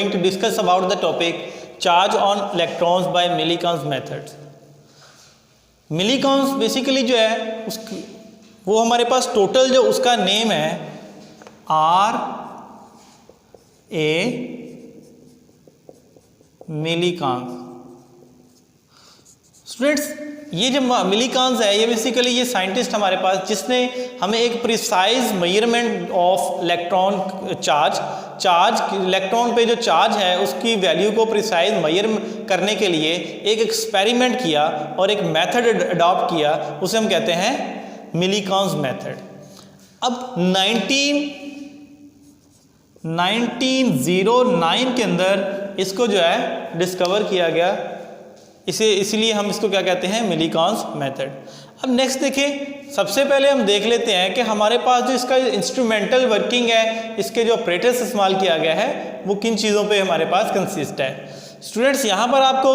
going to discuss about the topic charge on electrons by Millikan's methods. Millikan's basically जो है वो हमारे पास total जो उसका नेम है R A Millikan. स्टूडेंट्स ये जो मिलीकान्स है ये बेसिकली ये साइंटिस्ट हमारे पास जिसने हमें एक precise measurement of electron charge electron पे जो चार्ज है उसकी वैल्यू को प्रिसाइज मेजर करने के लिए एक एक्सपेरिमेंट किया और एक मेथड अडॉप्ट किया, उसे हम कहते हैं मिलीकान्स मेथड. अब 1909 के अंदर इसको जो है डिस्कवर किया गया, इसीलिए हम इसको क्या कहते हैं, मिलीकान्स मेथड. अब नेक्स्ट देखिए, सबसे पहले हम देख लेते हैं कि हमारे पास जो इसका इंस्ट्रूमेंटल वर्किंग है, इसके जो ऑपरेटर्स इस्तेमाल किया गया है वो किन चीज़ों पे हमारे पास कंसिस्ट है. स्टूडेंट्स यहाँ पर आपको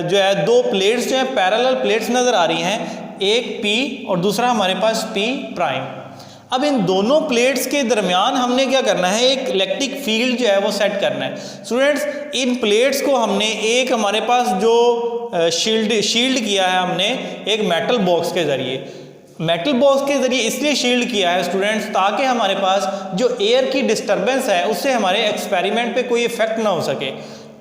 जो है दो प्लेट्स जो है पैरेलल प्लेट्स नज़र आ रही हैं, एक P और दूसरा हमारे पास P प्राइम. अब इन दोनों प्लेट्स के दरमियान हमने क्या करना है, एक इलेक्ट्रिक फील्ड जो है वो सेट करना है. स्टूडेंट्स इन प्लेट्स को हमने एक हमारे पास जो शील्ड किया है हमने एक मेटल बॉक्स के ज़रिए इसलिए शील्ड किया है स्टूडेंट्स ताकि हमारे पास जो एयर की डिस्टर्बेंस है उससे हमारे एक्सपेरिमेंट पे कोई इफेक्ट ना हो सके.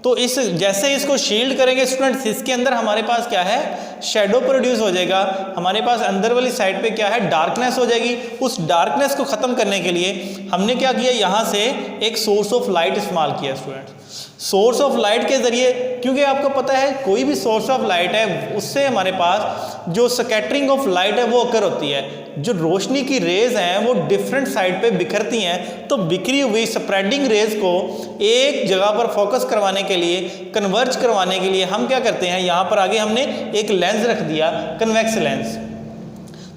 तो इस जैसे इसको शील्ड करेंगे स्टूडेंट्स, इसके अंदर हमारे पास क्या है, शेडो प्रोड्यूस हो जाएगा. हमारे पास अंदर वाली साइड पे क्या है, डार्कनेस हो जाएगी. उस डार्कनेस को ख़त्म करने के लिए हमने क्या किया, यहाँ से एक सोर्स ऑफ लाइट इस्तेमाल किया स्टूडेंट्स. सोर्स ऑफ लाइट के ज़रिए, क्योंकि आपको पता है कोई भी सोर्स ऑफ लाइट है उससे हमारे पास जो स्कैटरिंग ऑफ लाइट है वो अकर होती है. जो रोशनी की रेज हैं वो डिफरेंट साइड पे बिखरती हैं, तो बिखरी हुई स्प्रेडिंग रेज को एक जगह पर फोकस करवाने के लिए, कन्वर्ज करवाने के लिए हम क्या करते हैं, यहाँ पर आगे हमने एक लेंस रख दिया, कन्वेक्स लेंस.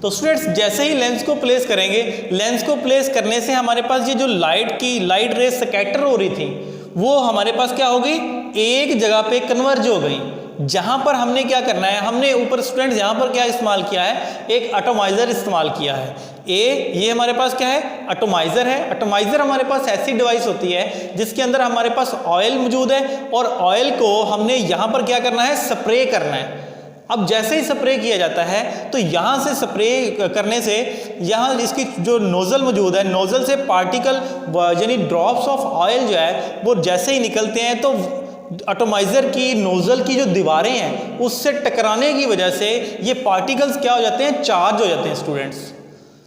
तो स्टूडेंट्स जैसे ही लेंस को प्लेस करेंगे, लेंस को प्लेस करने से हमारे पास ये जो लाइट रेज स्कैटर हो रही थी वो हमारे पास क्या हो गई, एक जगह पे कन्वर्ज हो गई. जहां पर हमने क्या करना है, हमने ऊपर स्टूडेंट्स यहां पर क्या इस्तेमाल किया है, एक एटोमाइजर इस्तेमाल किया है. ये हमारे पास क्या है, एटोमाइजर है. एटोमाइजर हमारे पास ऐसी डिवाइस होती है जिसके अंदर हमारे पास ऑयल मौजूद है और ऑयल को हमने यहां पर क्या करना है, स्प्रे करना है. अब जैसे ही स्प्रे किया जाता है तो यहाँ से स्प्रे करने से यहाँ इसकी जो नोज़ल मौजूद है, नोज़ल से पार्टिकल यानी ड्रॉप्स ऑफ ऑयल जो है वो जैसे ही निकलते हैं तो एटोमाइजर की नोज़ल की जो दीवारें हैं उससे टकराने की वजह से ये पार्टिकल्स क्या हो जाते हैं, चार्ज हो जाते हैं स्टूडेंट्स.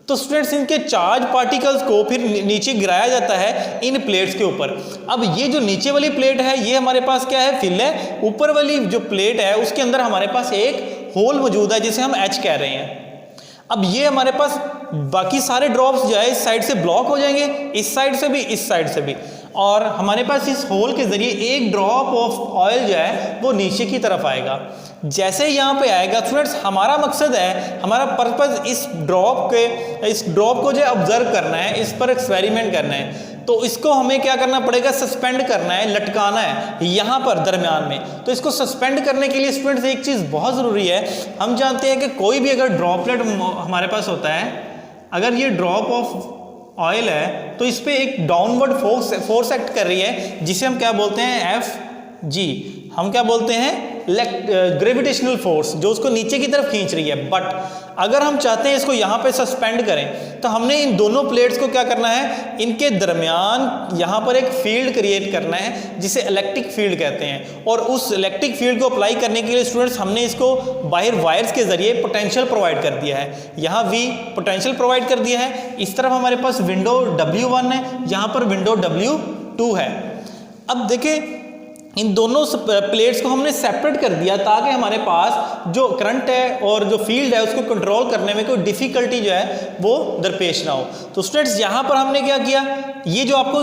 तो स्टूडेंट्स इनके चार्ज पार्टिकल्स को फिर नीचे गिराया जाता है इन प्लेट्स के ऊपर. अब ये जो नीचे वाली प्लेट है ये हमारे पास क्या है, फिल है. ऊपर वाली जो प्लेट है उसके अंदर हमारे पास एक होल मौजूद है जिसे हम H कह रहे हैं. अब ये हमारे पास बाकी सारे ड्रॉप्स जो है इस साइड से ब्लॉक हो जाएंगे, इस साइड से भी, इस साइड से भी, और हमारे पास इस होल के जरिए एक ड्रॉप ऑफ ऑयल जो है वो नीचे की तरफ आएगा. जैसे यहाँ पे आएगा स्टूडेंट्स, हमारा मकसद है, हमारा पर्पस इस ड्रॉप को जो ऑब्जर्व करना है, इस पर एक्सपेरिमेंट करना है. तो इसको हमें क्या करना पड़ेगा, सस्पेंड करना है, लटकाना है यहाँ पर दरमियान में. तो इसको सस्पेंड करने के लिए स्टूडेंट्स एक चीज़ बहुत ज़रूरी है. हम जानते हैं कि कोई भी अगर ड्रॉपलेट हमारे पास होता है, अगर ये ड्रॉप ऑफ ऑयल है तो इस पर एक डाउनवर्ड फोर्स एक्ट कर रही है जिसे हम क्या बोलते हैं, Fg. हम क्या बोलते हैं, ग्रेविटेशनल फोर्स, जो उसको नीचे की तरफ खींच रही है. बट अगर हम चाहते हैं इसको यहाँ पे सस्पेंड करें तो हमने इन दोनों प्लेट्स को क्या करना है, इनके दरमियान यहाँ पर एक फील्ड क्रिएट करना है जिसे इलेक्ट्रिक फील्ड कहते हैं. और उस इलेक्ट्रिक फील्ड को अप्लाई करने के लिए स्टूडेंट्स हमने इसको बाहर वायर्स के जरिए पोटेंशियल प्रोवाइड कर दिया है. यहाँ V पोटेंशियल प्रोवाइड कर दिया है. इस तरफ हमारे पास विंडो W1 है, यहाँ पर विंडो W2 है. अब देखिए इन दोनों प्लेट्स को हमने सेपरेट कर दिया ताकि हमारे पास जो करंट है और जो फील्ड है उसको कंट्रोल करने में कोई डिफ़िकल्टी जो है वो दरपेश ना हो. तो स्टूडेंट्स यहाँ पर हमने क्या किया, ये जो आपको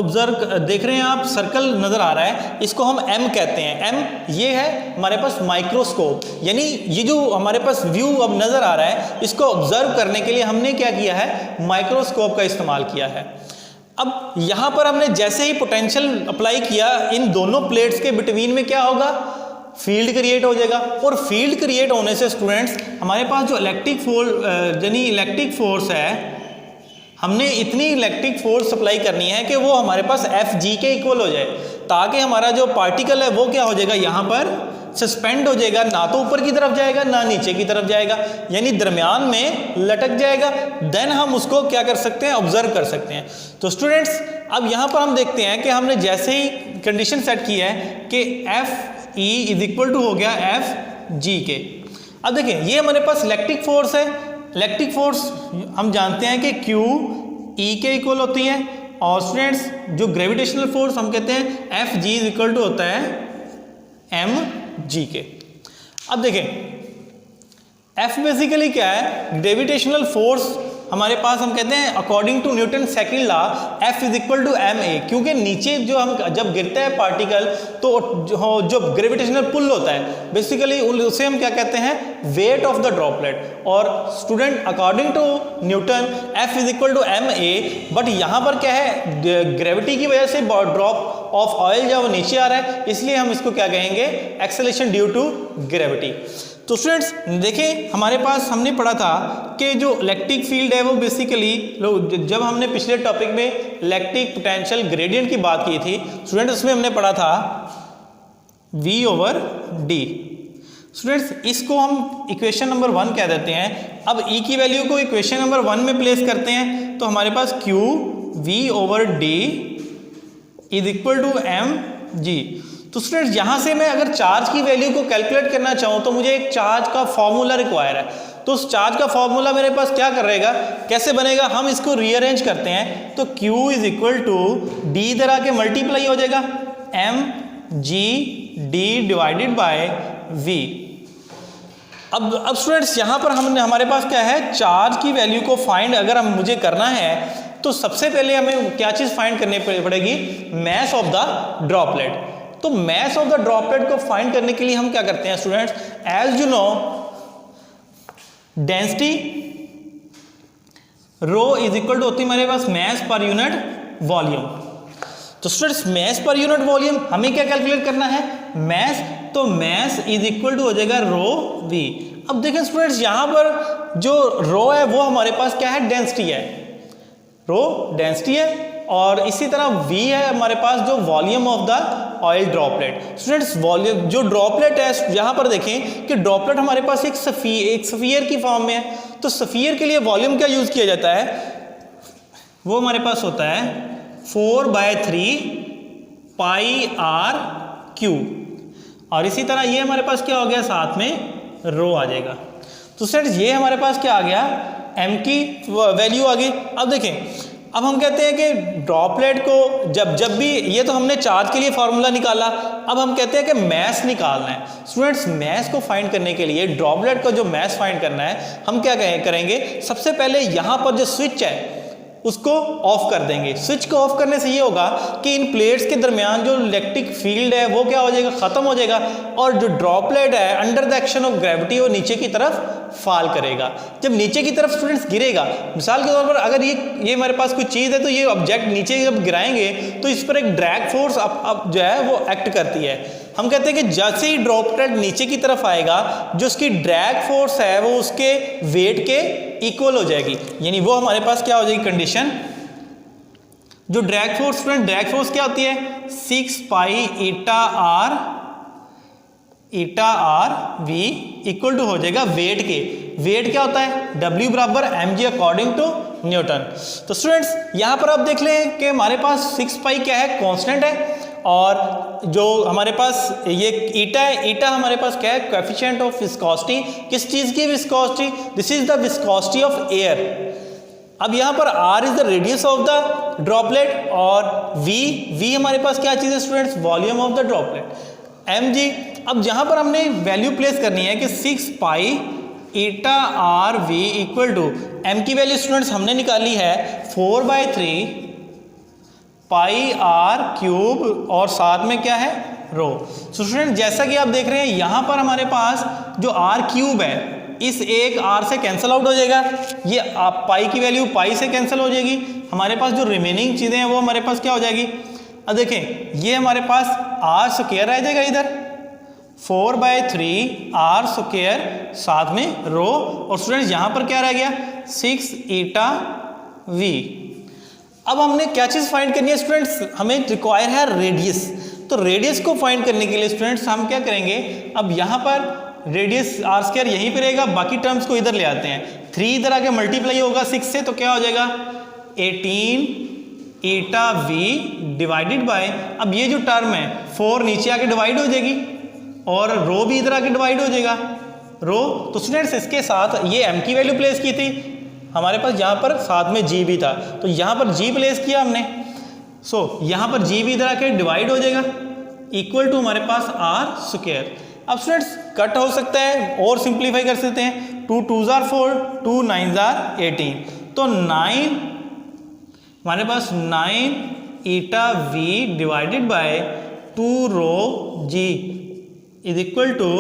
ऑब्जर्व देख रहे हैं आप, सर्कल नज़र आ रहा है, इसको हम M कहते हैं. M ये है हमारे पास माइक्रोस्कोप, यानी ये जो हमारे पास व्यू अब नज़र आ रहा है इसको ऑब्जर्व करने के लिए हमने क्या किया है, माइक्रोस्कोप का इस्तेमाल किया है. अब यहाँ पर हमने जैसे ही पोटेंशियल अप्लाई किया, इन दोनों प्लेट्स के बिटवीन में क्या होगा, फील्ड क्रिएट हो जाएगा. और फील्ड क्रिएट होने से स्टूडेंट्स हमारे पास जो इलेक्ट्रिक फोर्स है हमने इतनी इलेक्ट्रिक फोर्स सप्लाई करनी है कि वो हमारे पास Fg के इक्वल हो जाए, ताकि हमारा जो पार्टिकल है वो क्या हो जाएगा, यहाँ पर सस्पेंड हो जाएगा, ना तो ऊपर की तरफ जाएगा ना नीचे की तरफ जाएगा, यानी दरमियान में लटक जाएगा। देन हम उसको क्या कर सकते हैं, ऑब्जर्व कर सकते हैं। तो स्टूडेंट्स अब यहाँ पर हम देखते हैं कि हमने जैसे ही कंडीशन सेट की है कि Fe इज इक्वल टू हो गया Fg के। अब देखिए ये हमारे पास इलेक्ट्रिक फोर्स है, इलेक्ट्रिक फोर्स हम जानते हैं कि Q E के इक्वल होती है, और स्टूडेंट्स जो ग्रेविटेशनल फोर्स हम कहते हैं Fg इज इक्वल टू होता है mg के। अब देखें F बेसिकली क्या है, ग्रेविटेशनल फोर्स हमारे पास हम कहते हैं according to Newton second law F is equal to ma, क्योंकि नीचे जो हम जब गिरता है पार्टिकल तो जो ग्रेविटेशनल पुल होता है बेसिकली उसे हम क्या कहते हैं, वेट ऑफ द ड्रॉपलेट। और student according to Newton F is equal to ma, but यहाँ पर क्या है, ग्रेविटी की वजह से ड्रॉप ऑफ ऑयल जो वो नीचे आ रहा है, इसलिए हम इसको क्या कहेंगे, एक्सेलरेशन ड्यू टू ग्रेविटी। तो स्टूडेंट्स देखिए हमारे पास हमने पढ़ा था कि जो इलेक्ट्रिक फील्ड है वो बेसिकली जब हमने पिछले टॉपिक में इलेक्ट्रिक पोटेंशियल ग्रेडियंट की बात की थी स्टूडेंट्स, उसमें हमने पढ़ा था V/d। स्टूडेंट्स इसको हम इक्वेशन नंबर 1 कह देते हैं। अब E की वैल्यू को इक्वेशन नंबर 1 में प्लेस करते हैं तो हमारे पास Q V/d is equal to mg। तो स्टूडेंट्स यहाँ से मैं अगर चार्ज की वैल्यू को कैलकुलेट करना चाहूँ तो मुझे एक चार्ज का फॉर्मूला रिक्वायर है। तो उस चार्ज का फॉर्मूला मेरे पास क्या कर रहेगा, कैसे बनेगा, हम इसको रीअरेंज करते हैं तो Q is equal to D इधर आके मल्टीप्लाई हो जाएगा mg/d डिवाइडेड बाय v। अब स्टूडेंट्स यहाँ पर हमारे पास क्या है, चार्ज की वैल्यू को फाइंड अगर हम मुझे करना है तो सबसे पहले हमें क्या चीज फाइंड करनी पड़ेगी, मैस ऑफ द ड्रॉपलेट। तो मैस ऑफ द ड्रॉपलेट को फाइंड करने के लिए हम क्या करते हैं students, as you know density rho is equal to होती है हमारे पास मैस पर यूनिट वॉल्यूम। तो students mass per unit volume हमें क्या कैलकुलेट करना है, मैस, तो मैस इज इक्वल टू हो जाएगा रो वी। अब देखें स्टूडेंट्स यहाँ पर जो रो है वो हमारे पास क्या है, डेंसिटी है, रो डेंसिटी है, और इसी तरह V है हमारे पास जो volume of the oil droplet. Students volume जो ड्रॉपलेट है यहाँ पर देखें कि ड्रॉपलेट हमारे पास एक सफियर की फॉर्म में है। तो सफियर के लिए वॉल्यूम क्या यूज किया जाता है, वो हमारे पास होता है 4/3 πr⁵, और इसी तरह ये हमारे पास क्या हो गया, साथ में रो आ जाएगा। तो स्टूडेंट्स ये हमारे पास क्या आ गया, m की वैल्यू आ गई। अब देखें अब हम कहते हैं कि ड्रॉपलेट को जब भी, ये तो हमने चार्ज के लिए फॉर्मूला निकाला, अब हम कहते हैं कि मैस निकालना है। स्टूडेंट्स मैस को फाइंड करने के लिए, ड्रॉपलेट का जो मैस फाइंड करना है, हम क्या करेंगे, सबसे पहले यहाँ पर जो स्विच है उसको ऑफ कर देंगे। स्विच को ऑफ करने से ये होगा कि इन प्लेट्स के दरमियान जो इलेक्ट्रिक फील्ड है वो क्या हो जाएगा, खत्म हो जाएगा, और जो ड्रॉपलेट है under the action of gravity वो नीचे की तरफ फॉल करेगा। जब नीचे की तरफ स्टूडेंट्स गिरेगा, मिसाल के तौर पर अगर ये हमारे पास कोई चीज़ है तो ये ऑब्जेक्ट नीचे जब गिराएंगे तो इस पर एक ड्रैग फोर्स अब जो है वो एक्ट करती है। हम कहते हैं कि जैसे ही ड्रॉपलेट नीचे की तरफ आएगा, जो उसकी ड्रैग फोर्स है वो उसके वेट के इक्वल हो जाएगी, यानी वो हमारे पास क्या हो जाएगी कंडीशन, जो drag force, student drag force क्या होती है, 6 π v इक्वल टू हो जाएगा वेट के, वेट क्या होता है, W बराबर mg अकॉर्डिंग टू न्यूटन। तो स्टूडेंट्स यहाँ पर आप देख लें कि हमारे पास 6 पाई क्या है, कांस्टेंट है, और जो हमारे पास ये ईटा है, ईटा हमारे पास क्या है, कोएफिशिएंट ऑफ विस्कोसिटी। किस चीज़ की viscosity, this is the viscosity of air. अब यहाँ पर r is the radius of the droplet, और v हमारे पास क्या चीज़ है students, volume of the droplet, mg। अब जहाँ पर हमने वैल्यू प्लेस करनी है कि 6 pi eta R V equal to, m की वैल्यू स्टूडेंट्स हमने निकाली है 4/3 πr⁵, और साथ में क्या है, रो। सो स्टूडेंट जैसा कि आप देख रहे हैं यहाँ पर हमारे पास जो r³ है इस एक r से कैंसिल आउट हो जाएगा, ये पाई की वैल्यू पाई से कैंसिल हो जाएगी, हमारे पास जो रिमेनिंग चीज़ें हैं वो हमारे पास क्या हो जाएगी। अब देखें ये हमारे पास r² रह जाएगा इधर, 4/3 r², साथ में रो, और स्टूडेंट्स यहाँ पर क्या रह गया, 6 ईटा V। अब हमने क्या चीज़ फाइंड करनी है स्टूडेंट्स, हमें रिक्वायर है रेडियस। तो रेडियस को फाइंड करने के लिए स्टूडेंट्स हम क्या करेंगे, अब यहाँ पर रेडियस आर स्क्वायर यहीं पे रहेगा, बाकी टर्म्स को इधर ले आते हैं। 3 इधर आके मल्टीप्लाई होगा 6 से, तो क्या हो जाएगा 18 ईटा V डिवाइडेड बाय, अब ये जो टर्म है 4 नीचे आके डिवाइड हो जाएगी और रो भी इधर आके डिवाइड हो जाएगा रो। तो स्टूडेंट्स इसके साथ ये m की वैल्यू प्लेस की थी, हमारे पास यहाँ पर साथ में g भी था, तो यहाँ पर g प्लेस किया हमने। सो यहाँ पर g भी इधर आके डिवाइड हो जाएगा इक्वल टू हमारे पास आर स्क्वायर। अब स्टूडेंट्स कट हो सकता है और सिंप्लीफाई कर सकते हैं, 2 2s are 4, 2 9s are 18, तो 9 हमारे पास 9 eta V divided by 2 rho g is equal to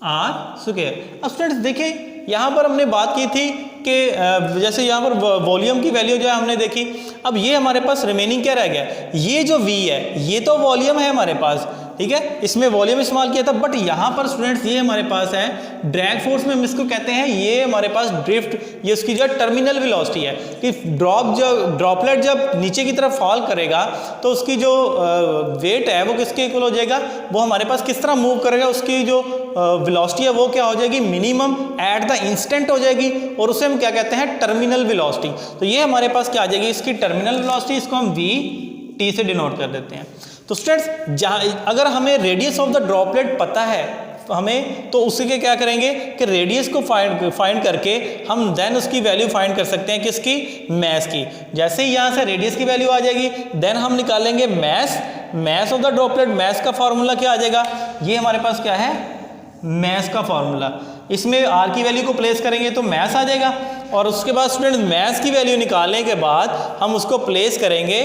R square. अब स्टूडेंट्स देखिए यहाँ पर हमने बात की थी कि जैसे यहाँ पर वॉल्यूम की वैल्यू जो है हमने देखी, अब ये हमारे पास रिमेनिंग क्या रह गया, ये जो V है ये तो वॉल्यूम है हमारे पास, ठीक है, इसमें वॉल्यूम इस्तेमाल किया था, बट यहाँ पर स्टूडेंट्स ये हमारे पास है ड्रैग फोर्स में हम इसको कहते हैं, ये हमारे पास ड्रिफ्ट, ये उसकी जो टर्मिनल वेलोसिटी है कि ड्रॉपलेट जब नीचे की तरफ फॉल करेगा तो उसकी जो वेट है वो किसके इक्वल हो जाएगा, वो हमारे पास किस तरह मूव करेगा, उसकी जो वेलोसिटी है वो क्या हो जाएगी, मिनिमम एट द इंस्टेंट हो जाएगी, और उसे हम क्या कहते हैं टर्मिनल वेलोसिटी। तो ये हमारे पास क्या आ जाएगी इसकी टर्मिनल वेलोसिटी, इसको हम वी से डिनोट कर देते हैं। तो स्टूडेंट्स अगर हमें रेडियस ऑफ द ड्रॉपलेट पता है तो हमें, तो उसके क्या करेंगे कि रेडियस को फाइंड करके हम देन उसकी वैल्यू फाइंड कर सकते हैं किसकी, मैस की। जैसे ही यहाँ से रेडियस की वैल्यू आ जाएगी देन हम निकालेंगे mass of the droplet. Mass का फॉर्मूला क्या आ जाएगा, ये हमारे पास क्या है मैस का फॉर्मूला, इसमें आर की वैल्यू को प्लेस करेंगे तो मैस आ जाएगा, और उसके बाद स्टूडेंट मैस की वैल्यू निकालने के बाद हम उसको प्लेस करेंगे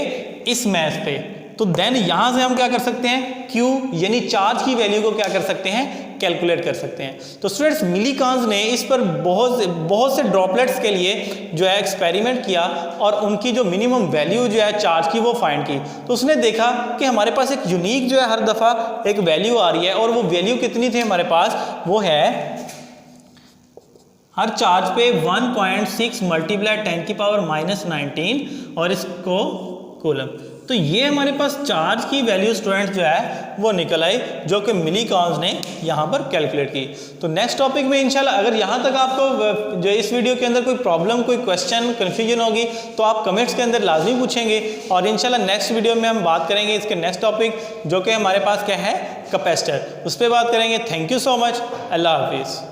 इस मैस पे, तो देन यहां से हम क्या कर सकते हैं Q यानी चार्ज की वैल्यू को क्या कर सकते हैं कैलकुलेट कर सकते हैं। तो स्टूडेंट्स मिलीकांस ने इस पर बहुत से ड्रॉपलेट्स के लिए जो है एक्सपेरिमेंट किया और उनकी जो मिनिमम वैल्यू जो है चार्ज की वो फाइंड की। तो उसने देखा कि हमारे पास एक यूनिक जो है हर दफ़ा एक वैल्यू आ रही है, और वो वैल्यू कितनी थी हमारे पास, वो है हर चार्ज पे 1.6 मल्टीप्लाई 10 की पावर -19 और इसको कूलम। तो ये हमारे पास चार्ज की वैल्यू स्टूडेंट्स जो है वो निकल आई, जो कि मिलीकांस ने यहाँ पर कैलकुलेट की। तो नेक्स्ट टॉपिक में इंशाल्लाह अगर यहाँ तक आपको जो इस वीडियो के अंदर कोई प्रॉब्लम, कोई क्वेश्चन, कन्फ्यूजन होगी तो आप कमेंट्स के अंदर लाजमी पूछेंगे, और इंशाल्लाह नेक्स्ट वीडियो में हम बात करेंगे इसके नेक्स्ट टॉपिक जो कि हमारे पास क्या है कैपेसिटर, उस पर बात करेंगे। थैंक यू सो मच, अल्लाह हाफिज़।